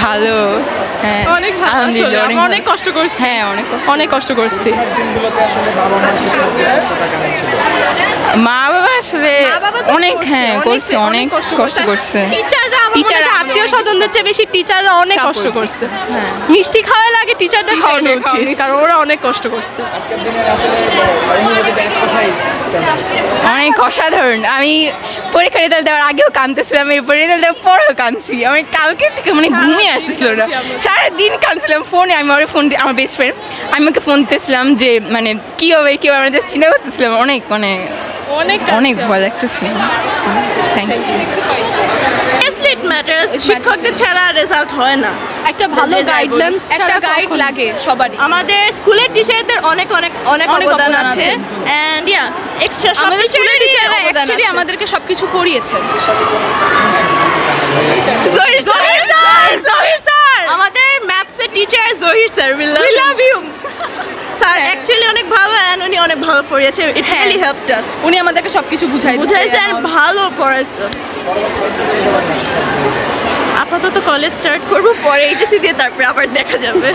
ভালো, হ্যাঁ অনেক ভালো, আসলে আমরা অনেক কষ্ট করছি। হ্যাঁ অনেক কষ্ট করছি। মা বাবা আসলে অনেক করছে, অনেক কষ্ট করছে। টিচাররা আত্মীয় স্বজনদের চেয়ে বেশি টিচাররা অনেক কষ্ট করছে। মিষ্টি খাওয়া লাগে টিচারদের খাওয়ানো উচিত, কারণ ওরা অনেক কষ্ট করছে। অনেক অসাধারণ। আমি পরীক্ষা রেজাল্ট দেওয়ার আগেও কাঁদতেছিলাম, এরপর রেজাল্ট দেওয়ার পরেও কাঁদছি। আমি কালকে থেকে ঘুমিয়ে আসতেছিল না, সারাদিন কাঁদছিলাম ফোনে। আমি ওর ফোন দিয়ে, আমার বেস্ট ফ্রেন্ড, আমি ওকে ফোন দিতেছিলাম যে কী হবে আমরা জাস্ট চিন্তা করতেছিলাম। অনেক অনেক ভয় লাগতেছিল। Thank you. শিক্ষকদের ছাড়া রেজাল্ট হয় না। একটা ভালো গাইডলাইন্স, একটা গাইড লাগে সবারই। আমাদের স্কুলের টিচারদের অনেক অনেক অনেক অবদান আছে। এন্ড ইয়া এক্সট্রা আমাদের স্কুলের টিচাররা অ্যাকচুয়ালি আমাদেরকে সবকিছু পড়িয়েছে। জহির স্যার, আমাদের ম্যাথসের teacher Zahir sir, we love you sir. Actually অনেক ভালো, এন্ড উনি অনেক ভালো পড়িয়েছে। ইট রিয়েলি হেল্পড আস। উনি আমাদেরকে সবকিছু বুঝাইছে এন্ড ভালো পড়াইছে। আপাতত কলেজ স্টার্ট করবো, পরে এইচএসসি দিয়ে তারপরে আবার দেখা যাবে।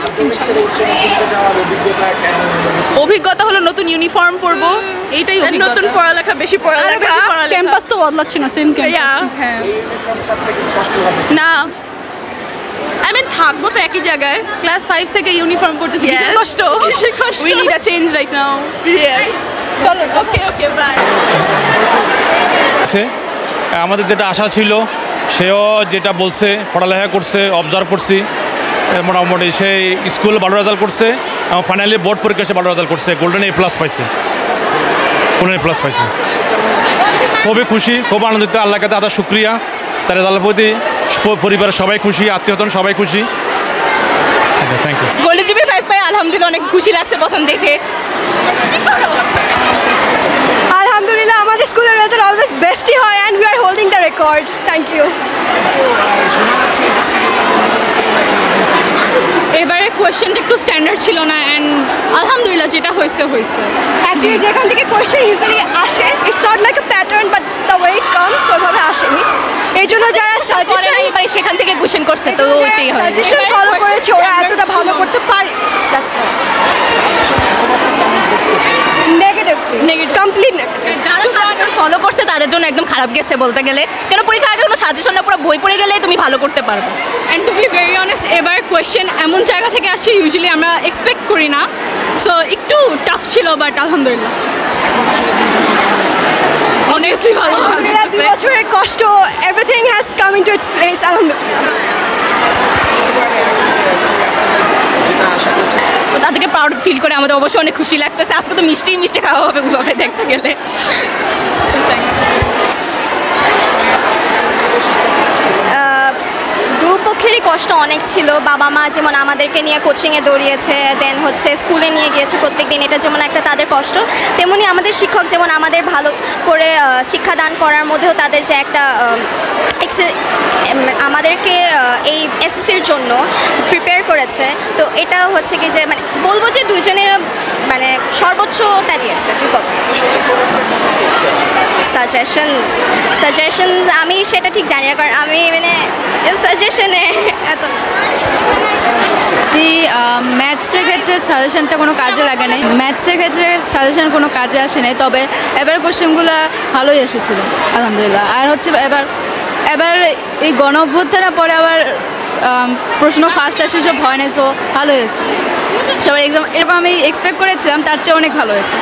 অভিজ্ঞতা হলো নতুন ইউনিফর্ম পরবো, এইটাই নতুন পড়ালেখা, বেশি পড়ালেখা। ক্যাম্পাস তো বদলাচ্ছে না, সেম ক্যাম্পাস। হ্যাঁ না, থাকবো তো একই জায়গায়। ক্লাস 5 থেকে ইউনিফর্ম করতেছি, কষ্ট। We need a change right now. চলো, ওকে বাই। আমাদের যেটা আশা ছিল, সেও যেটা বলছে, পড়ালেখা করছে, অবজার্ভ করছি। মোটামুটি সে স্কুল ভালো রেজাল্ট করছে এবং ফাইনালি বোর্ড পরীক্ষা সে ভালো রেজাল্ট করছে, গোল্ডেন A+ পাইছে, গোল্ডেন A+ পাইছে। খুবই খুশি, খুব আনন্দিত। আল্লাহর কাছে আদার শুক্রিয়া। তার রেজাল্টের প্রতি পরিবারের সবাই খুশি, আত্মীয়স্বজন সবাই খুশি। Thank you. গোল্ডেন জিপি 5 পাই আলহামদুলিল্লাহ অনেক খুশি লাগছে প্রথম দেখে। আলহামদুলিল্লাহ, আমাদের স্কুলের রেজাল্ট অলওয়েজ বেস্টই হয়, and we are holding the record. Thank you. এবারে কোয়েশ্চেনটা একটু স্ট্যান্ডার্ড ছিল না, অ্যান্ড আলহামদুলিল্লাহ যেটা হয়েছে। অ্যাকচুয়ালি যেখান থেকে কোয়েশ্চেন ইউজুয়ালি আসে, it's not like a pattern, but the way it comes ওইভাবে আসেনি। এই জন্য যারা সাজেশন এবারে সেখান থেকে কোয়েশ্চেন করছে, তো ওইটাই হয়। সাজেশন ফলো করেছে, ওরা এতটা ভালো করতে পারে। দ্যাটস কমপ্লিট যারা সাজেশন ফলো করছে তাদের জন্য একদম খারাপ গেছে বলতে গেলে, কেন পরীক্ষার আগে কোনো সাজেশন না, পুরো বই পড়ে গেলে তুমি ভালো করতে পারবে। And to be very honest, এবার কোয়েশ্চেন এমন জায়গা থেকে আসছে ইউজুয়ালি আমরা এক্সপেক্ট করি না, সো একটু টাফ ছিল, বাট আলহামদুলিল্লাহ অনেস্টলি ভালো। 2 বছরের কষ্ট, everything has come into its place, আলহামদুলিল্লাহ। তাদেরকে প্রাউড ফিল করে আমাদের অবশ্যই অনেক খুশি লাগতেছে। আজকে তো মিষ্টি খাওয়া হবে ওভাবে দেখতে গেলে। দুপক্ষেরই কষ্ট অনেক ছিল। বাবা মা যেমন আমাদেরকে নিয়ে কোচিংয়ে দৌড়িয়েছে, দেন স্কুলে নিয়ে গিয়েছে প্রত্যেক দিন, এটা যেমন একটা তাদের কষ্ট, তেমনি আমাদের শিক্ষক যেমন আমাদের ভালো করে শিক্ষাদান করার মধ্যেও তাদের যে একটা আমাদেরকে এই এসএসসির জন্য প্রিপেয়ার করেছে। তো এটা হচ্ছে কি যে বলবো যে দুইজনের সর্বোচ্চটা দিয়েছে। সাজেশনস আমি সেটা ঠিক জানি না, কারণ আমি সাজেশনে এত ম্যাথসের ক্ষেত্রে সাজেশনটা কোনো কাজে লাগে নাই, ম্যাথসের ক্ষেত্রে সাজেশন কোনো কাজে আসে নাই, তবে এবার কোশ্চেনগুলো ভালোই এসেছিলো আলহামদুলিল্লাহ। আর এবার এই গণ অভ্যুত্থানের পরে আবার প্রশ্ন ফার্স্ট আসে, সব হয় না, সো ভালো হয়েছে সবার এক্সাম। এরকম আমি এক্সপেক্ট করেছিলাম, তার চেয়ে অনেক ভালো হয়েছে।